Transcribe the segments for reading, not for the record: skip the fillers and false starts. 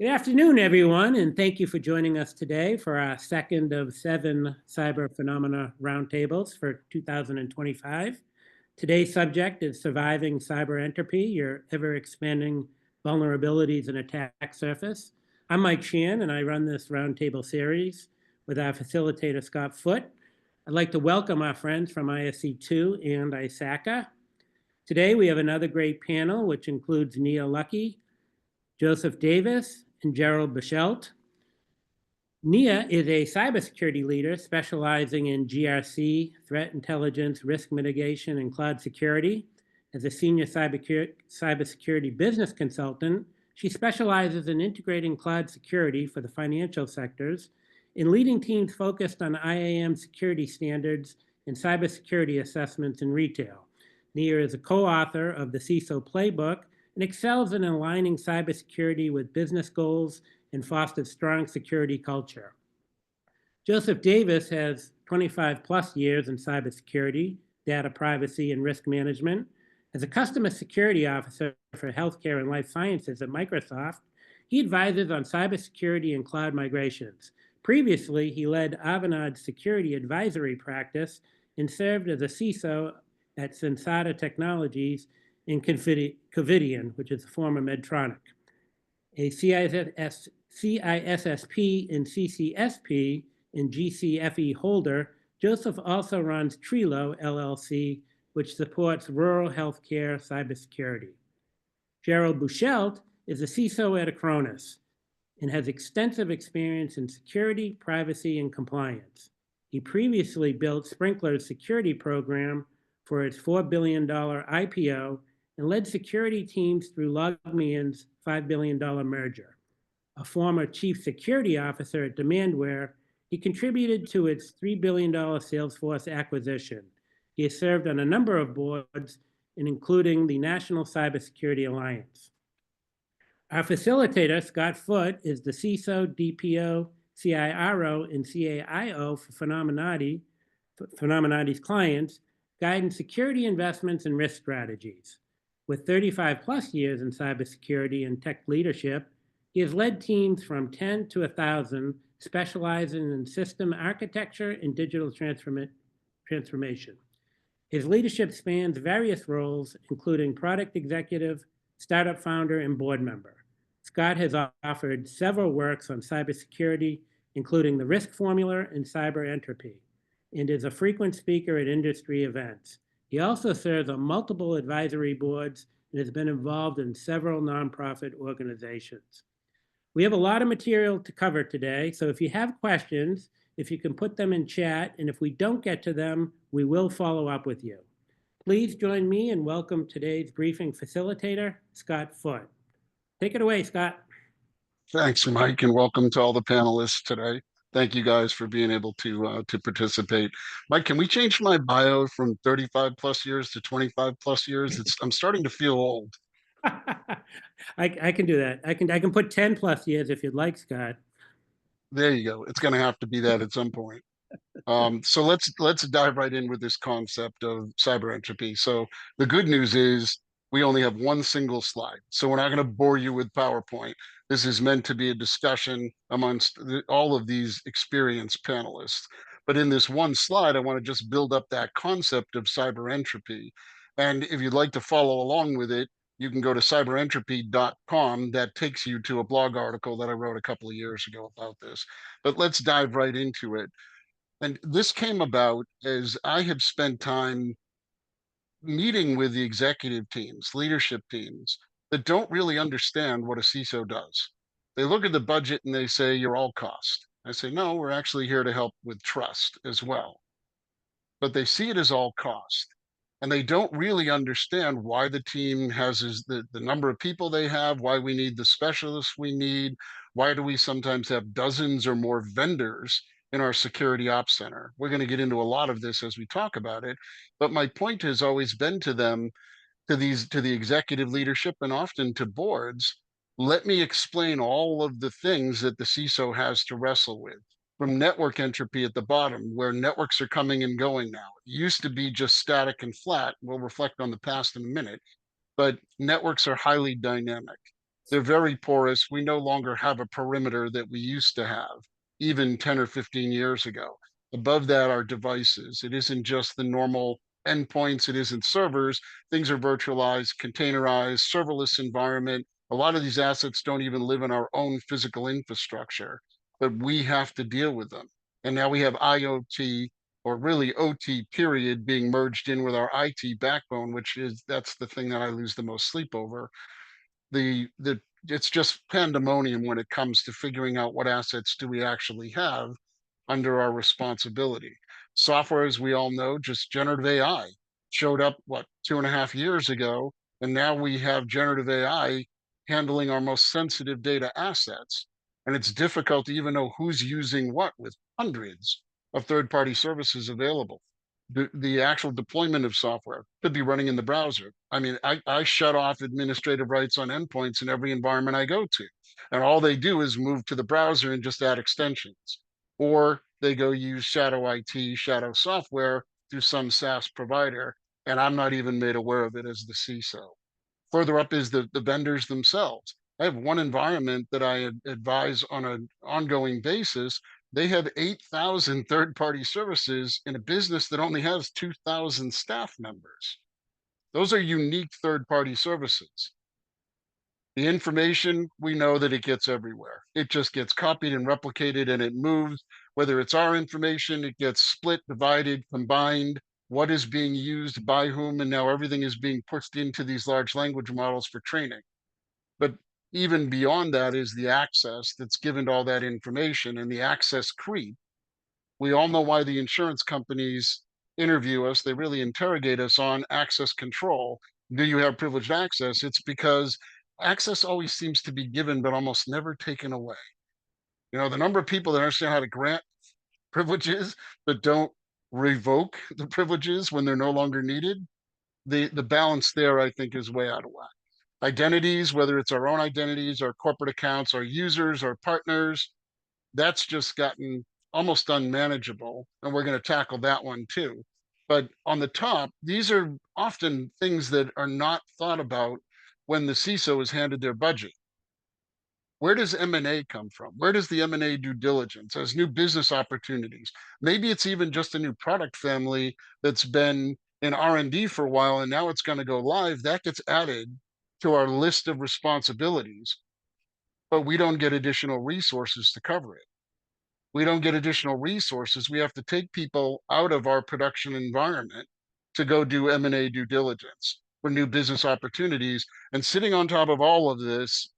Good afternoon, everyone, and thank you for joining us today for our second of 7 Cyber Phenomena Roundtables for 2025. Today's subject is Surviving Cyber Entropy, your ever-expanding vulnerabilities and attack surface. I'm Mike Sheehan, and I run this roundtable series with our facilitator, Scott Foote. I'd like to welcome our friends from ISC2 and ISACA. Today, we have another great panel, which includes Nia Lucky, Joseph Davis, and Gerald Bichelt. Nia is a cybersecurity leader specializing in GRC, threat intelligence, risk mitigation, and cloud security. As a senior cybersecurity business consultant, she specializes in integrating cloud security for the financial sectors and leading teams focused on IAM security standards and cybersecurity assessments in retail. Nia is a co-author of the CISO Playbook and excels in aligning cybersecurity with business goals and fosters strong security culture. Joseph Davis has 25 plus years in cybersecurity, data privacy, and risk management. As a customer security officer for healthcare and life sciences at Microsoft, he advises on cybersecurity and cloud migrations. Previously, he led Avanad's security advisory practice and served as a CISO at Sensata Technologies in Covidian, which is a former Medtronic. A CISSP and CCSP and GCFE holder, Joseph also runs Trilo LLC, which supports rural healthcare cybersecurity. Gerald Bichelt is a CISO at Acronis and has extensive experience in security, privacy, and compliance. He previously built Sprinkler's security program for its $4 billion IPO and led security teams through LogMeIn's $5 billion merger. A former chief security officer at Demandware, he contributed to its $3 billion Salesforce acquisition. He has served on a number of boards, including the National Cybersecurity Alliance. Our facilitator, Scott Foote, is the CISO, DPO, CIRO, and CAIO for Phenomenati's clients, guiding security investments and risk strategies. With 35 plus years in cybersecurity and tech leadership, he has led teams from 10 to 1,000, specializing in system architecture and digital transformation. His leadership spans various roles, including product executive, startup founder, and board member. Scott has offered several works on cybersecurity, including the Risk Formula and Cyber Entropy, and is a frequent speaker at industry events. He also serves on multiple advisory boards and has been involved in several nonprofit organizations. We have a lot of material to cover today, so if you have questions, if you can put them in chat, and if we don't get to them, we will follow up with you. Please join me and welcome today's briefing facilitator, Scott Foote. Take it away, Scott. Thanks, Mike, and welcome to all the panelists today. Thank you guys for being able to participate. Mike, can we change my bio from 35 plus years to 25 plus years? I'm starting to feel old. I can do that. I can put 10 plus years if you'd like, Scott. There you go. It's going to have to be that at some point. So let's dive right in with this concept of cyber entropy. So the good news is we only have one single slide. So we're not going to bore you with PowerPoint. This is meant to be a discussion amongst all of these experienced panelists. But in this one slide, I want to just build up that concept of cyber entropy. And if you'd like to follow along with it, you can go to cyberentropy.com. That takes you to a blog article that I wrote a couple of years ago about this. But let's dive right into it. And this came about as I have spent time meeting with the executive teams, leadership teams that don't really understand what a CISO does. They look at the budget and they say, you're all cost. I say, no, we're actually here to help with trust as well. But they see it as all cost. And they don't really understand why the team has the number of people they have, why we need the specialists we need, why do we sometimes have dozens or more vendors in our security ops center. We're going to get into a lot of this as we talk about it. But my point has always been to them, to the executive leadership and often to boards, let me explain all of the things that the CISO has to wrestle with. From network entropy at the bottom, where networks are coming and going now. It used to be just static and flat. We'll reflect on the past in a minute, but networks are highly dynamic. They're very porous. We no longer have a perimeter that we used to have, even 10 or 15 years ago. Above that are devices. It isn't just the normal endpoints, it isn't servers. Things are virtualized, containerized, serverless environment. A lot of these assets don't even live in our own physical infrastructure, but we have to deal with them. And now we have IoT, or really OT period, being merged in with our IT backbone, that's the thing that I lose the most sleep over. The It's just pandemonium when it comes to figuring out what assets do we actually have under our responsibility. Software, as we all know, just generative AI showed up, what, 2.5 years ago, and now we have generative AI handling our most sensitive data assets. And it's difficult to even know who's using what with hundreds of third-party services available. The actual deployment of software could be running in the browser. I mean, I shut off administrative rights on endpoints in every environment I go to, and all they do is move to the browser and just add extensions, or they go use shadow IT, shadow software through some SaaS provider, and I'm not even made aware of it as the CISO. Further up is the vendors themselves. I have one environment that I advise on an ongoing basis. They have 8,000 third-party services in a business that only has 2,000 staff members. Those are unique third-party services. The information, we know that it gets everywhere. It just gets copied and replicated and it moves. Whether it's our information, it gets split, divided, combined, what is being used by whom, and now everything is being pushed into these large language models for training. But even beyond that is the access that's given to all that information and the access creep. We all know why the insurance companies interview us. They really interrogate us on access control. Do you have privileged access? It's because access always seems to be given, but almost never taken away. You know, the number of people that understand how to grant privileges, but don't revoke the privileges when they're no longer needed, the balance there, I think, is way out of whack. Identities, whether it's our own identities, our corporate accounts, our users, our partners, that's just gotten almost unmanageable. And we're going to tackle that one too. But on the top, these are often things that are not thought about when the CISO is handed their budget. Where does M&A come from? Where does the M&A due diligence as new business opportunities? Maybe it's even just a new product family that's been in R&D for a while and now it's going to go live. That gets added to our list of responsibilities, but we don't get additional resources to cover it. We don't get additional resources. We have to take people out of our production environment to go do M&A due diligence for new business opportunities. And sitting on top of all of this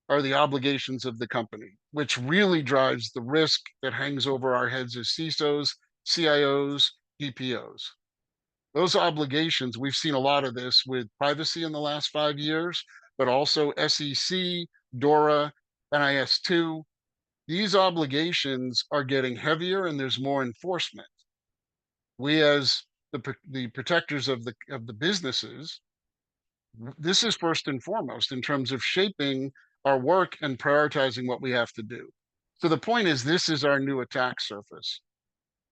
are the obligations of the company, which really drives the risk that hangs over our heads as CISOs, CIOs, DPOs. Those obligations, we've seen a lot of this with privacy in the last 5 years, but also SEC, DORA, NIS2. These obligations are getting heavier and there's more enforcement. We as the protectors of the businesses, this is first and foremost in terms of shaping our work and prioritizing what we have to do. So the point is, this is our new attack surface.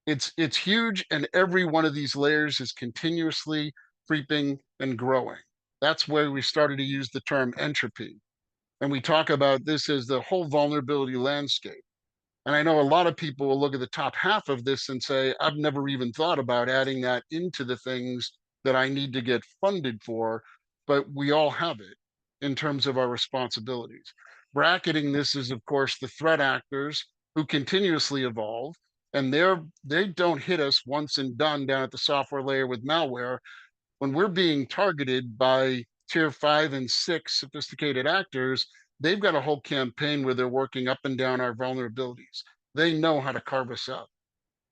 It's huge, and every one of these layers is continuously creeping and growing. That's where we started to use the term entropy. And we talk about this as the whole vulnerability landscape. And I know a lot of people will look at the top half of this and say, I've never even thought about adding that into the things that I need to get funded for, but we all have it in terms of our responsibilities. Bracketing this is, of course, the threat actors who continuously evolve, and they don't hit us once and done down at the software layer with malware. When we're being targeted by tier 5 and 6 sophisticated actors, they've got a whole campaign where they're working up and down our vulnerabilities. They know how to carve us up.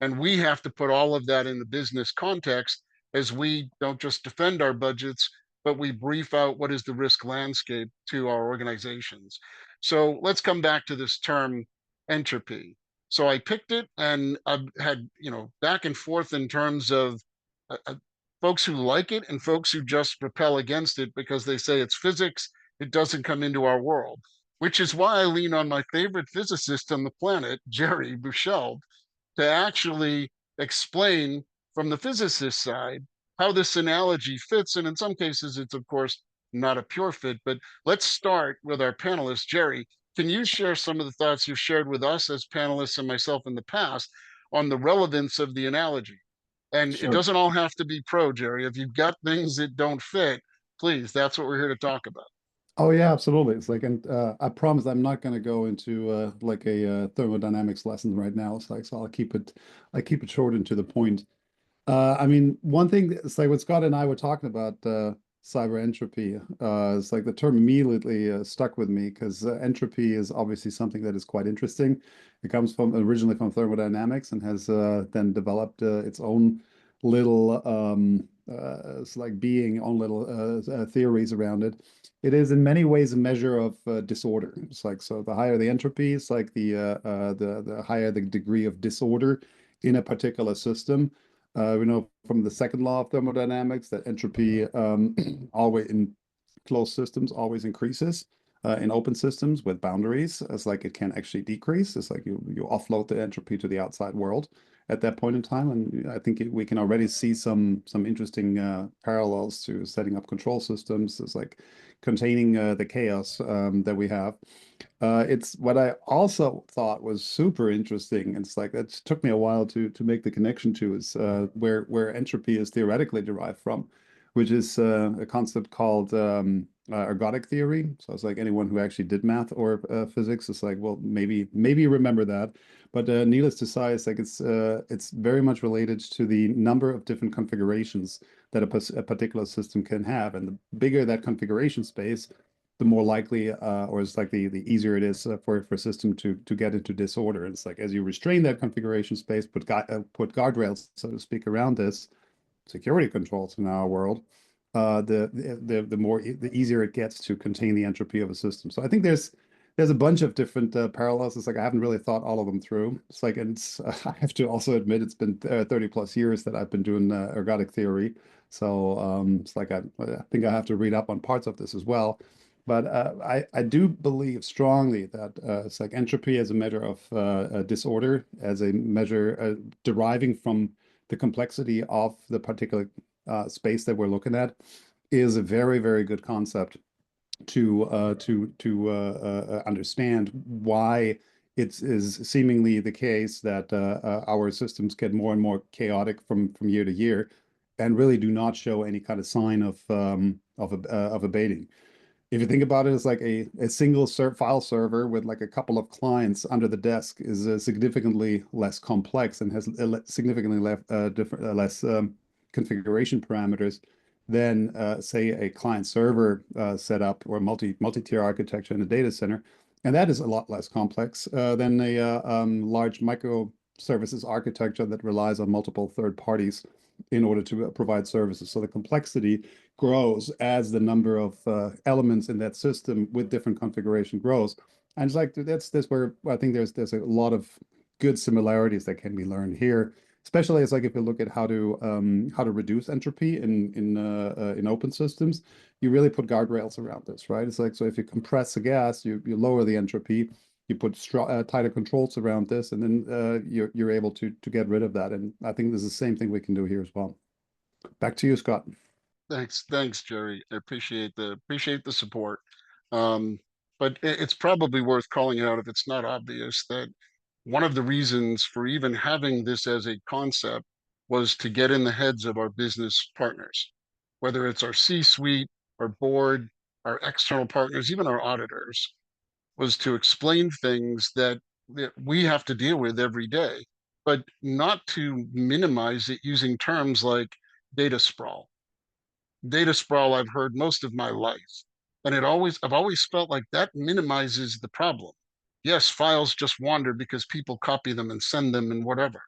And we have to put all of that in the business context as we don't just defend our budgets, but we brief out what is the risk landscape to our organizations. So let's come back to this term entropy. So I picked it and I've had, back and forth in terms of folks who like it and folks who just repel against it because they say it's physics, it doesn't come into our world, which is why I lean on my favorite physicist on the planet, Jerry Bucheld, to actually explain from the physicist side how this analogy fits. And in some cases, it's, of course, not a pure fit. But let's start with our panelists. Jerry, can you share some of the thoughts you've shared with us as panelists and myself in the past on the relevance of the analogy? And it Sure. doesn't all have to be pro, Jerry. If you've got things that don't fit, please, that's what we're here to talk about. Oh yeah, absolutely. It's like, and I promise I'm not going to go into like a thermodynamics lesson right now. It's like, so I keep it short and to the point. I mean, one thing, it's like what Scott and I were talking about, cyber entropy. It's like the term immediately stuck with me because entropy is obviously something that is quite interesting. It comes from originally from thermodynamics and has then developed its own little, it's like being own little theories around it. It is in many ways a measure of disorder. It's like, so the higher the entropy, it's like the higher the degree of disorder in a particular system. We know from the second law of thermodynamics that entropy always in closed systems always increases. In open systems with boundaries, it's like it can actually decrease. It's like you offload the entropy to the outside world at that point in time, and I think we can already see some interesting parallels to setting up control systems. It's like containing the chaos that we have. It's what I also thought was super interesting. It's like that took me a while to make the connection to is where entropy is theoretically derived from, which is a concept called ergodic theory. So it's like anyone who actually did math or physics is like, well, maybe remember that. But needless to say, it's like it's very much related to the number of different configurations that a particular system can have, and the bigger that configuration space, the more likely, or it's like the easier it is for a system to get into disorder. And it's like as you restrain that configuration space, put guardrails, so to speak, around this, security controls in our world, the easier it gets to contain the entropy of a system. So I think there's a bunch of different parallels. It's like I haven't really thought all of them through. It's like, and I have to also admit it's been 30 plus years that I've been doing ergodic theory. So it's like I think I have to read up on parts of this as well. But I do believe strongly that it's like entropy as a measure of disorder, as a measure deriving from the complexity of the particular space that we're looking at, is a very, very good concept to understand why it is seemingly the case that our systems get more and more chaotic from year to year, and really do not show any kind of sign of abating. If you think about it, it's like a single file server with like a couple of clients under the desk is significantly less complex and has significantly less configuration parameters than say a client server setup or multi-tier architecture in a data center. And that is a lot less complex than a large microservices architecture that relies on multiple third parties in order to provide services. So the complexity grows as the number of elements in that system with different configuration grows. And it's like that's where I think there's a lot of good similarities that can be learned here. Especially it's like if you look at how to reduce entropy in open systems, you really put guardrails around this, right? It's like, so if you compress a gas, you lower the entropy, you put tighter controls around this, and then you're able to get rid of that. And I think this is the same thing we can do here as well. Back to you, Scott. Thanks, Jerry. I appreciate the support. But it's probably worth calling out if it's not obvious that one of the reasons for even having this as a concept was to get in the heads of our business partners, whether it's our C-suite, our board, our external partners, even our auditors, was to explain things that we have to deal with every day, but not to minimize it using terms like data sprawl. Data sprawl I've heard most of my life. And I've always felt like that minimizes the problem. Yes, files just wander because people copy them and send them and whatever,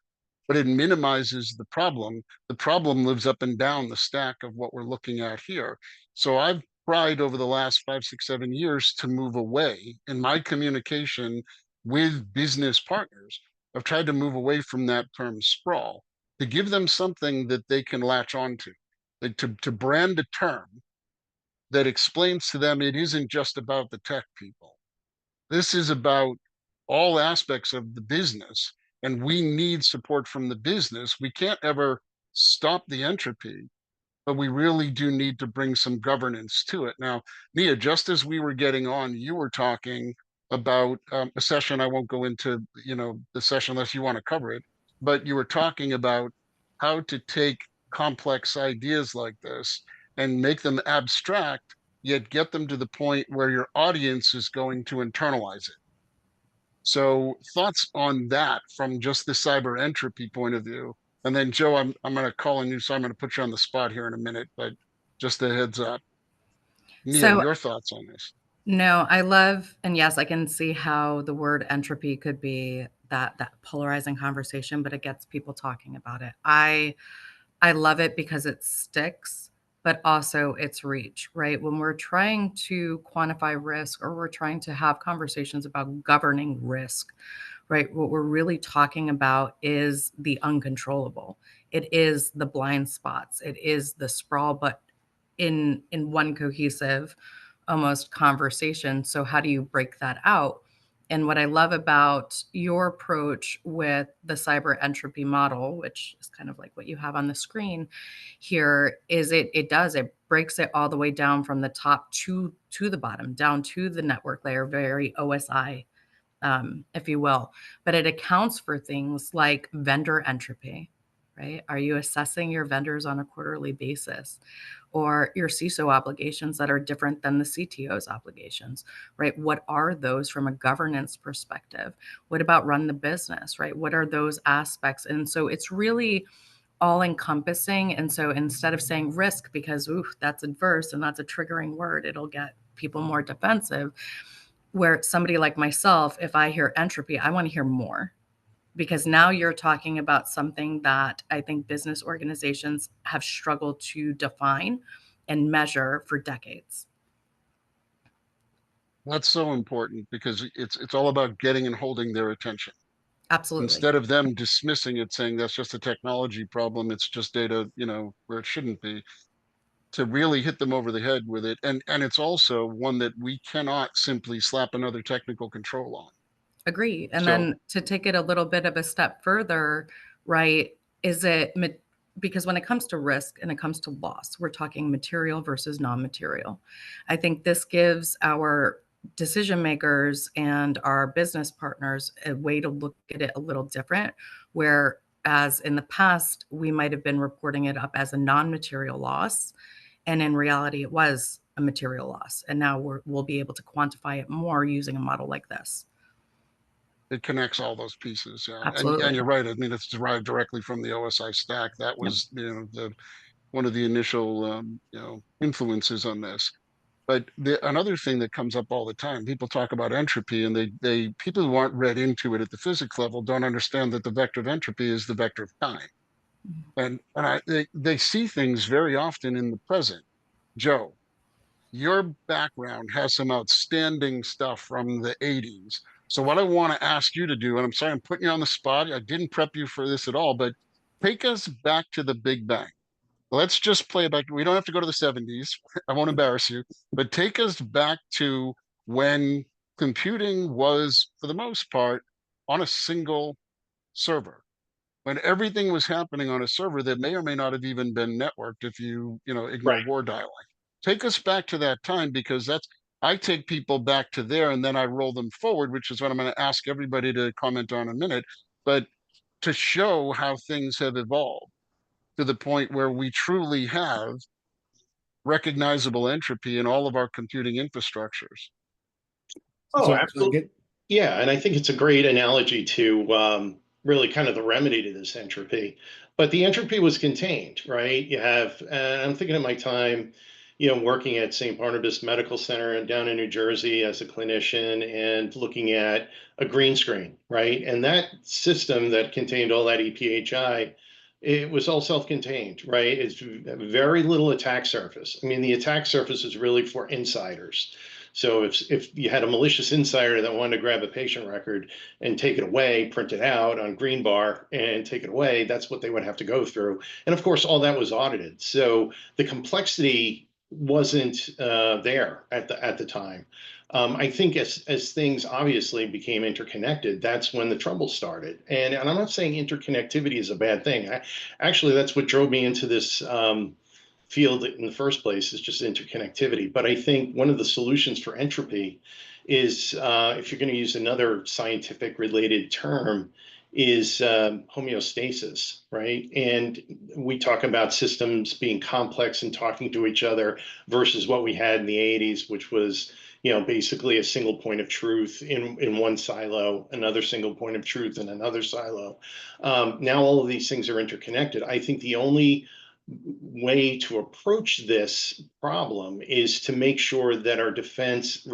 but it minimizes the problem. The problem lives up and down the stack of what we're looking at here. So I've tried over the last 5, 6, 7 years to move away in my communication with business partners. I've tried to move away from that term sprawl to give them something that they can latch onto, like to brand a term that explains to them it isn't just about the tech people. This is about all aspects of the business, and we need support from the business. We can't ever stop the entropy but we really do need to bring some governance to it. Now, Nia, just as we were getting on, you were talking about a session. I won't go into, the session unless you want to cover it, but you were talking about how to take complex ideas like this and make them abstract, yet get them to the point where your audience is going to internalize it. So thoughts on that from just the cyber entropy point of view. And then Joe, I'm going to call on you, so I'm going to put you on the spot here in a minute, but just a heads up. Nia, So your thoughts on this? no, I love, and yes, I can see how the word entropy could be that polarizing conversation, but it gets people talking about it. I love it because it sticks, but also its reach, right? When we're trying to quantify risk or we're trying to have conversations about governing risk, right? What we're really talking about is the uncontrollable. It is the blind spots. It is the sprawl, but in one cohesive almost conversation. So how do you break that out? And what I love about your approach with the cyber entropy model, which is kind of like what you have on the screen here, is it breaks it all the way down from the top to the bottom, down to the network layer, very OSI, if you will. But it accounts for things like vendor entropy, right? Are you assessing your vendors on a quarterly basis? Or your CISO obligations that are different than the CTO's obligations, right? What are those from a governance perspective? What about run the business, right? What are those aspects? And so it's really all encompassing. And so instead of saying risk, because that's adverse and that's a triggering word, it'll get people more defensive. Where somebody like myself, if I hear entropy, I want to hear more, because now you're talking about something that I think business organizations have struggled to define and measure for decades. That's so important because it's all about getting and holding their attention. Absolutely. Instead of them dismissing it, saying that's just a technology problem, it's just data, where it shouldn't be, to really hit them over the head with it. And it's also one that we cannot simply slap another technical control on. Agreed. And So then to take it a little bit of a step further, right? Because when it comes to risk and it comes to loss, we're talking material versus non-material. I think this gives our decision makers and our business partners a way to look at it a little different, whereas in the past, we might have been reporting it up as a non-material loss. And in reality, it was a material loss. And now we'll be able to quantify it more using a model like this. it connects all those pieces. Yeah. And Absolutely. you're right. I mean, it's derived directly from the OSI stack. That Yep. was, one of the initial, influences on this. But another thing that comes up all the time, people talk about entropy, and they people who aren't read into it at the physics level don't understand that the vector of entropy is the vector of time. They see things very often in the present. Joe, your background has some outstanding stuff from the 80s. So what I want to ask you to do, and I'm sorry I'm putting you on the spot, I didn't prep you for this at all, but take us back to the Big Bang. Let's just play it back. We don't have to go to the 70s. I won't embarrass you, but take us back to when computing was, for the most part, on a single server. When everything was happening on a server that may or may not have even been networked if you ignore Right. war dialing. Take us back to that time, because I take people back to there and then I roll them forward, which is what I'm going to ask everybody to comment on in a minute, but to show how things have evolved to the point where we truly have recognizable entropy in all of our computing infrastructures. Oh, So I absolutely. get Yeah, and I think it's a great analogy to really kind of the remedy to this entropy. But the entropy was contained, right? You have, I'm thinking of my time, working at St. Barnabas Medical Center and down in New Jersey as a clinician and looking at a green screen, right? And that system that contained all that EPHI, it was all self-contained, right? It's very little attack surface. I mean, the attack surface is really for insiders. So if you had a malicious insider that wanted to grab a patient record and take it away, print it out on green bar and take it away, that's what they would have to go through. And of course, all that was audited. So the complexity wasn't there at the time. I think as things obviously became interconnected, that's when the trouble started. And I'm not saying interconnectivity is a bad thing. Actually, that's what drove me into this field in the first place is just interconnectivity. But I think one of the solutions for entropy is, if you're going to use another scientific related term, is homeostasis, right? And we talk about systems being complex and talking to each other versus what we had in the 80s, which was, basically a single point of truth in one silo, another single point of truth in another silo. Now all of these things are interconnected. I think the only way to approach this problem is to make sure that our defensive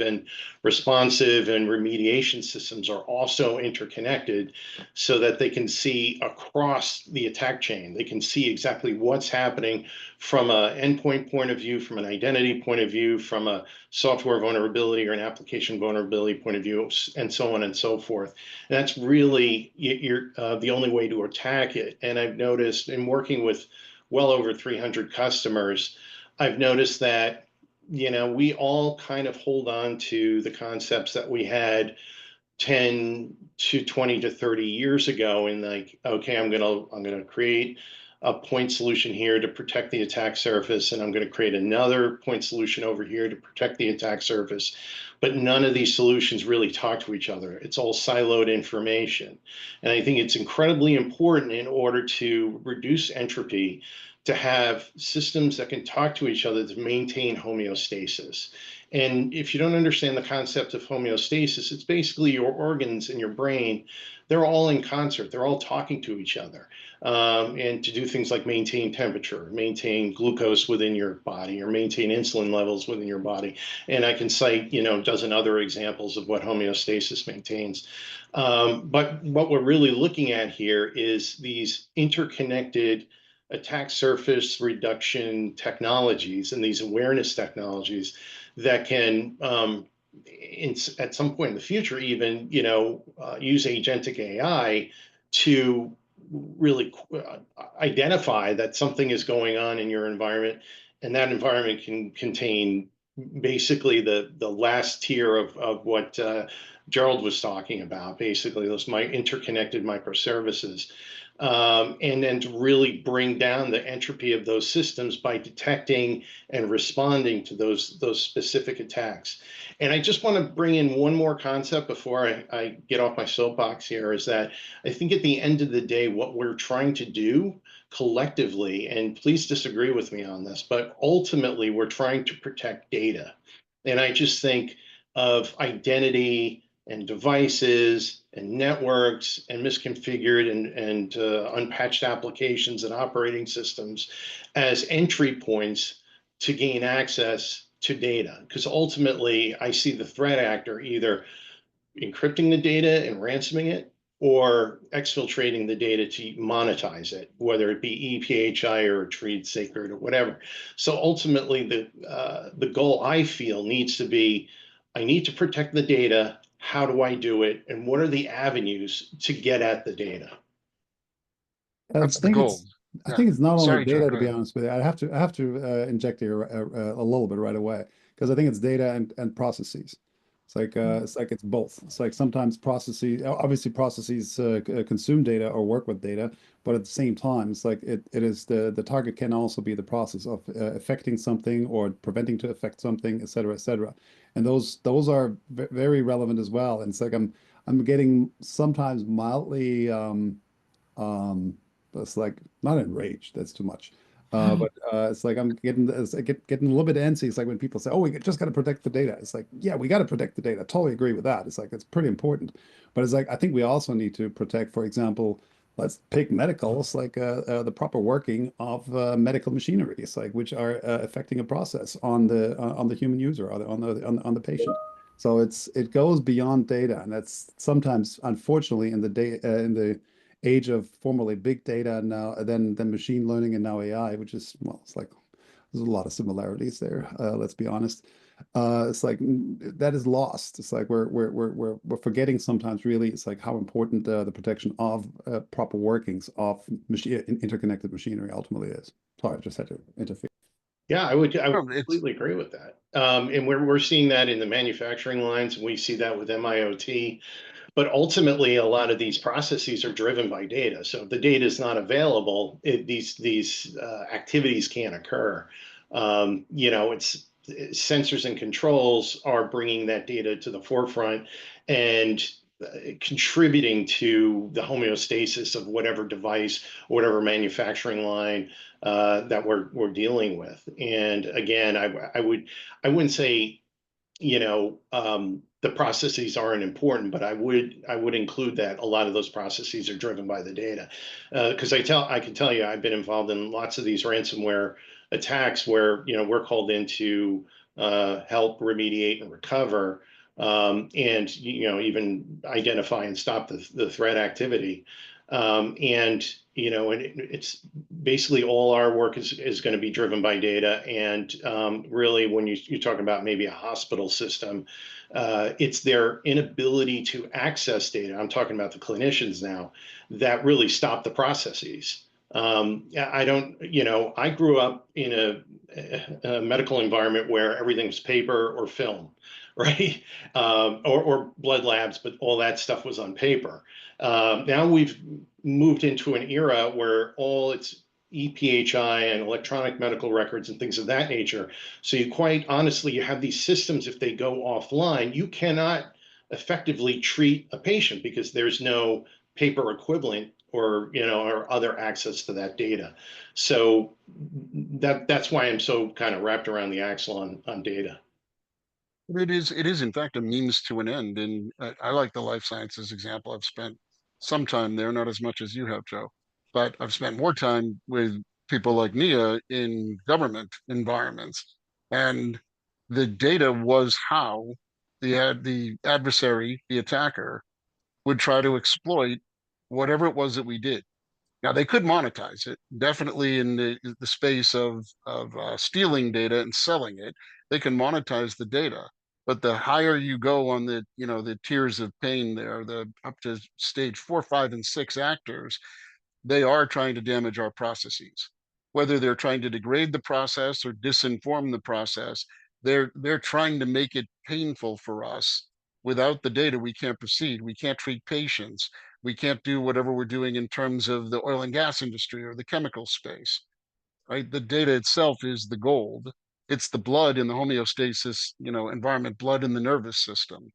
and responsive and remediation systems are also interconnected, so that they can see across the attack chain. They can see exactly what's happening from an endpoint point of view, from an identity point of view, from a software vulnerability or an application vulnerability point of view, and so on and so forth. And that's really the only way to attack it. And I've noticed in working with well over 300 customers, I've noticed that, we all kind of hold on to the concepts that we had 10 to 20 to 30 years ago, and like, okay, I'm gonna create a point solution here to protect the attack surface, and I'm going to create another point solution over here to protect the attack surface. But none of these solutions really talk to each other. It's all siloed information. And I think it's incredibly important, in order to reduce entropy, to have systems that can talk to each other to maintain homeostasis. And if you don't understand the concept of homeostasis, it's basically your organs in your brain, they're all in concert, they're all talking to each other. And to do things like maintain temperature, maintain glucose within your body, or maintain insulin levels within your body. And I can cite, a dozen other examples of what homeostasis maintains. But what we're really looking at here is these interconnected attack surface reduction technologies and these awareness technologies that can, at some point in the future, even, use agentic AI to really identify that something is going on in your environment, and that environment can contain basically the last tier of what Gerald was talking about, basically those interconnected microservices. And then to really bring down the entropy of those systems by detecting and responding to those specific attacks. And I just want to bring in one more concept before I get off my soapbox here, is that I think at the end of the day, what we're trying to do collectively, and please disagree with me on this, but ultimately we're trying to protect data. And I just think of identity and devices and networks and misconfigured and unpatched applications and operating systems as entry points to gain access to data. Because ultimately, I see the threat actor either encrypting the data and ransoming it, or exfiltrating the data to monetize it, whether it be EPHI or trade secret or whatever. So ultimately, the goal, I feel, needs to be, I need to protect the data. How do I do it? And what are the avenues to get at the data? That's the goal. I think it's not only Sorry, Joe, data, go to be ahead. honest with you. I have to inject here a little bit right away, because I think it's data and processes. It's both. It's like sometimes processes, obviously processes consume data or work with data, but at the same time, it's like it is the target can also be the process of affecting something or preventing to affect something, et cetera, et cetera. And those are very relevant as well. And it's like I'm getting sometimes mildly it's like not enraged, that's too much. But it's like getting a little bit antsy. It's like when people say, "Oh, we just got to protect the data." It's like, yeah, we got to protect the data. Totally agree with that. It's like it's pretty important. But it's like I think we also need to protect, for example, let's pick medical. It's like the proper working of medical machinery. It's like which are affecting a process on the human user or on the patient. So it goes beyond data, and that's sometimes, unfortunately, in the age of formerly big data, and now then machine learning, and now AI, which is, well, it's like there's a lot of similarities there. Let's be honest. It's like that is lost. It's like we're forgetting sometimes. Really, it's like how important the protection of proper workings of interconnected machinery ultimately is. Sorry, I just had to interfere. Yeah, I would No, completely agree with that. And we're seeing that in the manufacturing lines, and we see that with MIoT. But ultimately, a lot of these processes are driven by data. So if the data is not available, these activities can't occur. It's sensors and controls are bringing that data to the forefront and contributing to the homeostasis of whatever device, whatever manufacturing line that we're dealing with. And again, I wouldn't say the processes aren't important, but I would include that a lot of those processes are driven by the data, because I can tell you I've been involved in lots of these ransomware attacks where we're called in to help remediate and recover, and even identify and stop the threat activity, and it's basically all our work is going to be driven by data. And really, when you're talking about maybe a hospital system, it's their inability to access data. I'm talking about the clinicians now that really stop the processes. I don't, I grew up in a medical environment where everything was paper or film, right? Or blood labs, but all that stuff was on paper. Now we've moved into an era where all it's EPHI and electronic medical records and things of that nature. So you quite honestly, you have these systems, if they go offline, you cannot effectively treat a patient because there's no paper equivalent or other access to that data. So that's why I'm so kind of wrapped around the axle on data. It is in fact a means to an end. And I like the life sciences example. I've spent some time there, not as much as you have, Joe, but I've spent more time with people like Nia in government environments. And the data was how the adversary, the attacker, would try to exploit whatever it was that we did. Now they could monetize it, definitely in the space of stealing data and selling it. They can monetize the data, but the higher you go on the tiers of pain there, the up to stage 4, 5, and 6 actors, they are trying to damage our processes. Whether they're trying to degrade the process or disinform the process, they're trying to make it painful for us. Without the data, we can't proceed. We can't treat patients. We can't do whatever we're doing in terms of the oil and gas industry or the chemical space, right? The data itself is the gold. It's the blood in the homeostasis, environment, blood in the nervous system.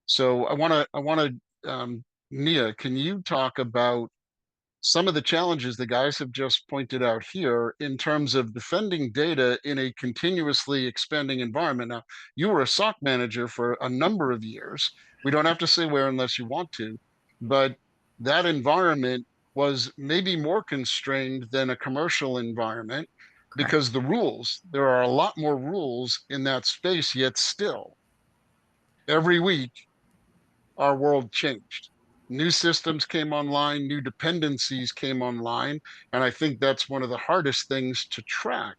So Nia, can you talk about some of the challenges the guys have just pointed out here in terms of defending data in a continuously expanding environment? Now, you were a SOC manager for a number of years. We don't have to say where unless you want to, but that environment was maybe more constrained than a commercial environment because there are a lot more rules in that space, yet still, every week, our world changed. New systems came online, new dependencies came online. And I think that's one of the hardest things to track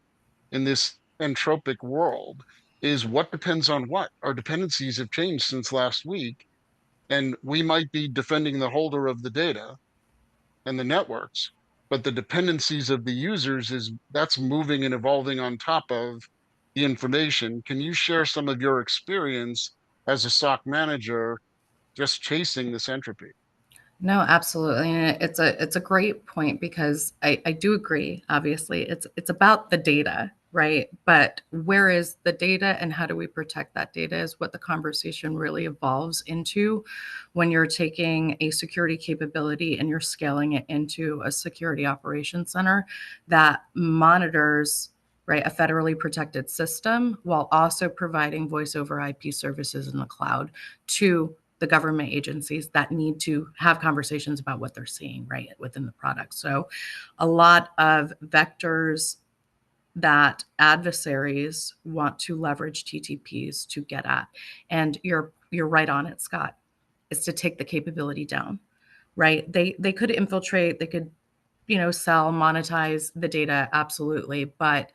in this entropic world is what depends on what. Our dependencies have changed since last week, and we might be defending the holder of the data and the networks, but the dependencies of the users that's moving and evolving on top of the information. Can you share some of your experience as a SOC manager just chasing this entropy? No, absolutely. And it's a great point because I do agree, obviously. It's about the data, right? But where is the data and how do we protect that data is what the conversation really evolves into when you're taking a security capability and you're scaling it into a security operations center that monitors, right, a federally protected system while also providing voice over IP services in the cloud to the government agencies that need to have conversations about what they're seeing right within the product. So a lot of vectors that adversaries want to leverage TTPs to get at. And you're right on it, Scott, is to take the capability down, right? They could infiltrate, they could, sell, monetize the data, absolutely. But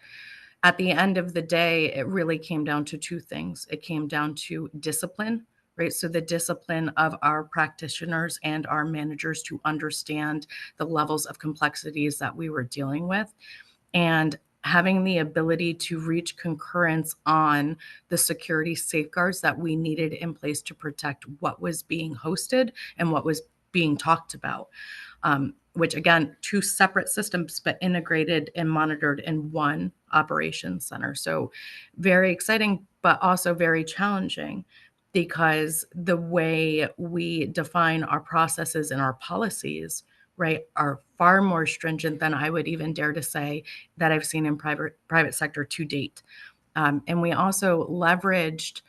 at the end of the day, it really came down to two things. It came down to discipline, right? So the discipline of our practitioners and our managers to understand the levels of complexities that we were dealing with. And having the ability to reach concurrence on the security safeguards that we needed in place to protect what was being hosted and what was being talked about. Which again, two separate systems, but integrated and monitored in one operations center. So very exciting, but also very challenging, because the way we define our processes and our policies, right, are far more stringent than I would even dare to say that I've seen in private sector to date. And we also leveraged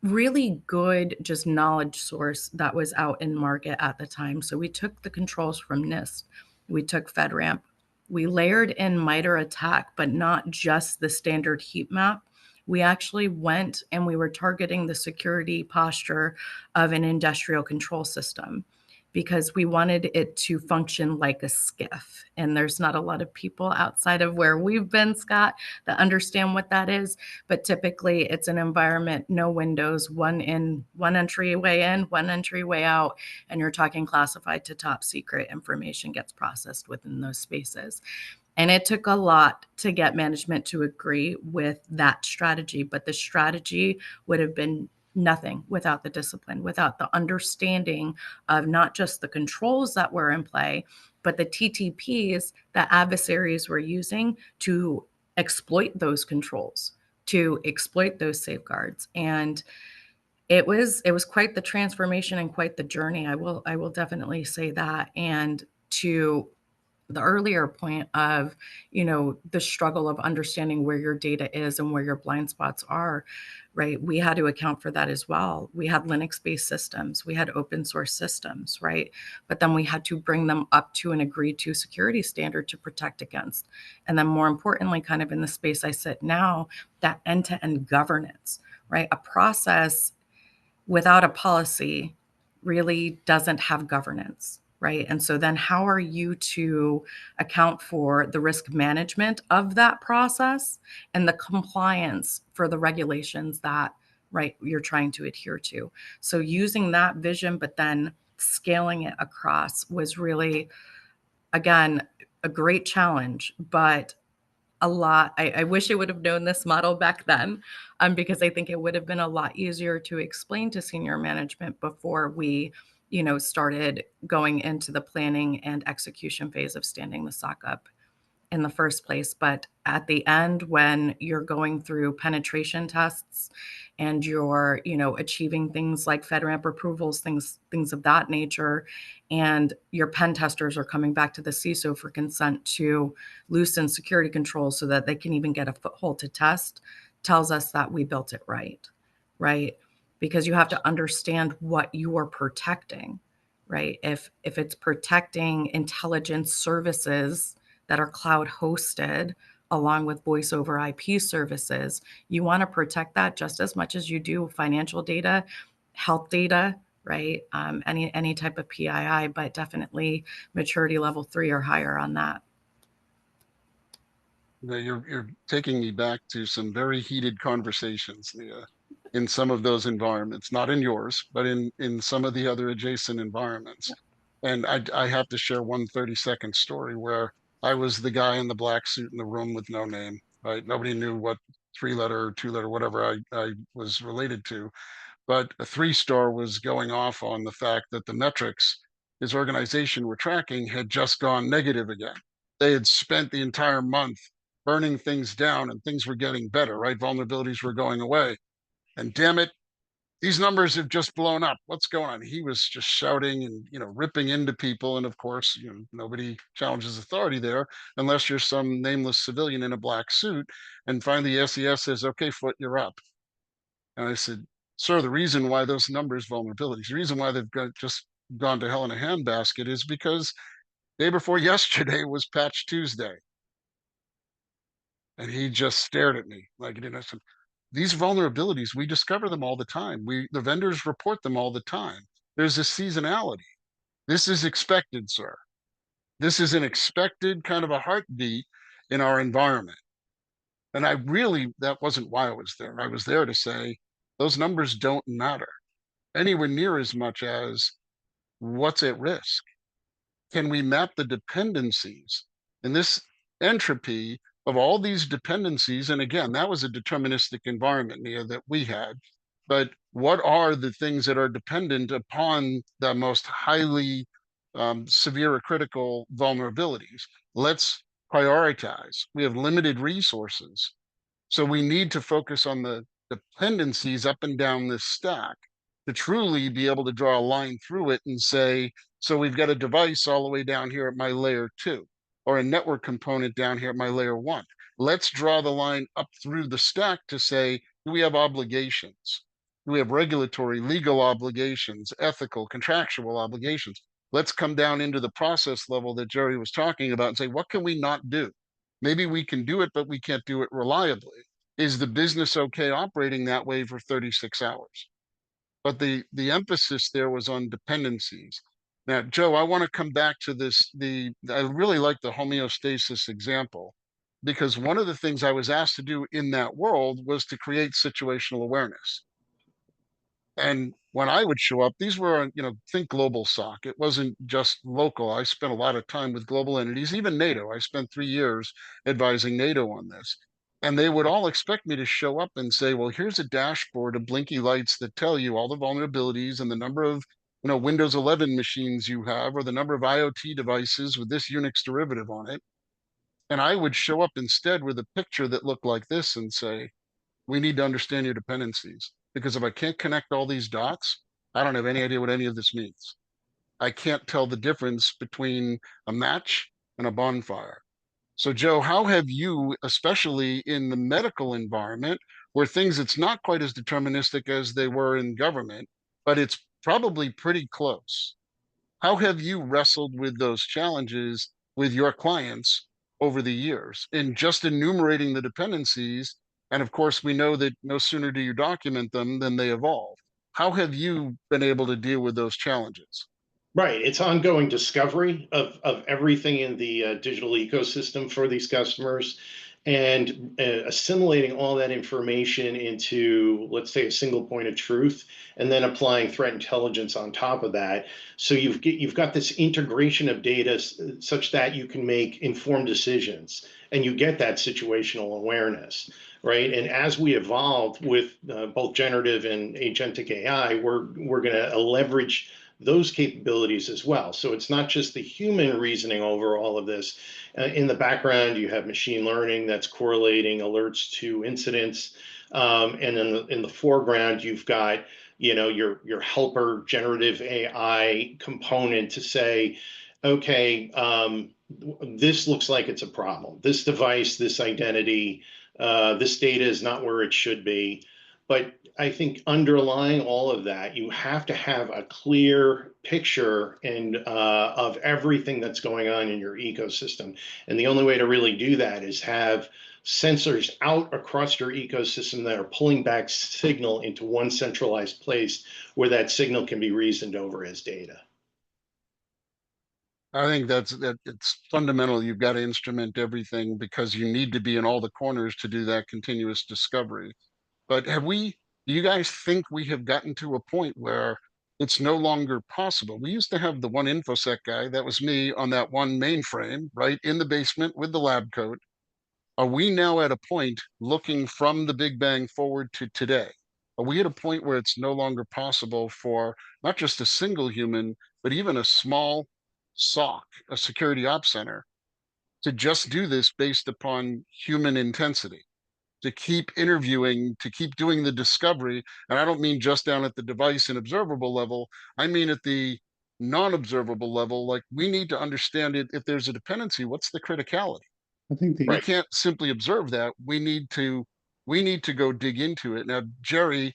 really good just knowledge source that was out in market at the time. So we took the controls from NIST, we took FedRAMP, we layered in MITRE ATT&CK, but not just the standard heat map. We actually went and we were targeting the security posture of an industrial control system, because we wanted it to function like a SCIF. And there's not a lot of people outside of where we've been, Scott, that understand what that is. But typically it's an environment, no windows, one entryway in, one entryway out, and you're talking classified to top secret information gets processed within those spaces. And it took a lot to get management to agree with that strategy, but the strategy would have been nothing without the discipline, without the understanding of not just the controls that were in play, but the TTPs that adversaries were using to exploit those controls, to exploit those safeguards. And it was quite the transformation and quite the journey. I will definitely say that. And to the earlier point of, the struggle of understanding where your data is and where your blind spots are, right? We had to account for that as well. We had Linux-based systems, we had open source systems, right? But then we had to bring them up to an agreed to security standard to protect against. And then more importantly, kind of in the space I sit now, that end-to-end governance, right? A process without a policy really doesn't have governance, right? And so then how are you to account for the risk management of that process and the compliance for the regulations that, right, you're trying to adhere to? So using that vision, but then scaling it across was really, again, a great challenge, but a lot. I wish I would have known this model back then, because I think it would have been a lot easier to explain to senior management before we, started going into the planning and execution phase of standing the SOC up in the first place. But at the end, when you're going through penetration tests and you're, achieving things like FedRAMP approvals, things of that nature, and your pen testers are coming back to the CISO for consent to loosen security controls so that they can even get a foothold to test, tells us that we built it right, right? Because you have to understand what you are protecting, right? If it's protecting intelligence services that are cloud hosted along with voice over IP services, you want to protect that just as much as you do financial data, health data, right? Any type of PII, but definitely maturity level 3 or higher on that. You're taking me back to some very heated conversations, Leah, in some of those environments, not in yours, but in some of the other adjacent environments. And I have to share one 30-second story where I was the guy in the black suit in the room with no name, right? Nobody knew what 3-letter or 2-letter, whatever I was related to. But a 3-star was going off on the fact that the metrics his organization were tracking had just gone negative again. They had spent the entire month burning things down and things were getting better, right? Vulnerabilities were going away. And damn it, these numbers have just blown up. What's going on? He was just shouting and, ripping into people. And of course, nobody challenges authority there unless you're some nameless civilian in a black suit. And finally, the SES says, okay, Foot, you're up. And I said, sir, the reason why those numbers, vulnerabilities, the reason why they've just gone to hell in a handbasket is because day before yesterday was Patch Tuesday. And he just stared at me like, I said, these vulnerabilities, we discover them all the time. The vendors report them all the time. There's a seasonality. This is expected, sir. This is an expected kind of a heartbeat in our environment. And that wasn't why I was there. I was there to say, those numbers don't matter anywhere near as much as what's at risk. Can we map the dependencies? And this entropy of all these dependencies, and again, that was a deterministic environment, Nia, that we had, but what are the things that are dependent upon the most highly severe or critical vulnerabilities? Let's prioritize. We have limited resources. So we need to focus on the dependencies up and down this stack to truly be able to draw a line through it and say, so we've got a device all the way down here at my layer 2, or a network component down here at my layer 1. Let's draw the line up through the stack to say, do we have obligations? Do we have regulatory, legal obligations, ethical, contractual obligations? Let's come down into the process level that Jerry was talking about and say, what can we not do? Maybe we can do it, but we can't do it reliably. Is the business okay operating that way for 36 hours? But the emphasis there was on dependencies. Now, Joe, I want to come back to this. I really like the homeostasis example, because one of the things I was asked to do in that world was to create situational awareness. And when I would show up, these were, think global SOC. It wasn't just local. I spent a lot of time with global entities, even NATO. I spent 3 years advising NATO on this. And they would all expect me to show up and say, well, here's a dashboard of blinky lights that tell you all the vulnerabilities and the number of Windows 11 machines you have, or the number of IoT devices with this Unix derivative on it. And I would show up instead with a picture that looked like this and say, we need to understand your dependencies. Because if I can't connect all these dots, I don't have any idea what any of this means. I can't tell the difference between a match and a bonfire. So, Joe, how have you, especially in the medical environment, where things it's not quite as deterministic as they were in government, but it's probably pretty close? How have you wrestled with those challenges with your clients over the years in just enumerating the dependencies? And of course, we know that no sooner do you document them than they evolve. How have you been able to deal with those challenges? Right. It's ongoing discovery of everything in the digital ecosystem for these customers, and assimilating all that information into, let's say, a single point of truth, and then applying threat intelligence on top of that. So you've got this integration of data such that you can make informed decisions, and you get that situational awareness. Right. And as we evolve with both generative and agentic AI, we're going to leverage those capabilities as well. So it's not just the human reasoning over all of this. In the background, you have machine learning that's correlating alerts to incidents, and in the foreground, you've got your helper generative AI component to say, okay, this looks like it's a problem. This device, this identity, this data is not where it should be. But I think underlying all of that, you have to have a clear picture and of everything that's going on in your ecosystem. And the only way to really do that is have sensors out across your ecosystem that are pulling back signal into one centralized place where that signal can be reasoned over as data. I think that it's fundamental. You've got to instrument everything because you need to be in all the corners to do that continuous discovery. But do you guys think we have gotten to a point where it's no longer possible? We used to have the one InfoSec guy, that was me, on that one mainframe, right in the basement with the lab coat. Are we now at a point, looking from the Big Bang forward to today? Are we at a point where it's no longer possible for not just a single human, but even a small SOC, a security ops center, to just do this based upon human intensity? To keep interviewing, to keep doing the discovery. And I don't mean just down at the device and observable level. I mean at the non-observable level. Like, we need to understand it. If there's a dependency, what's the criticality? I think We Right. can't simply observe that. We need to go dig into it. Now, Jerry,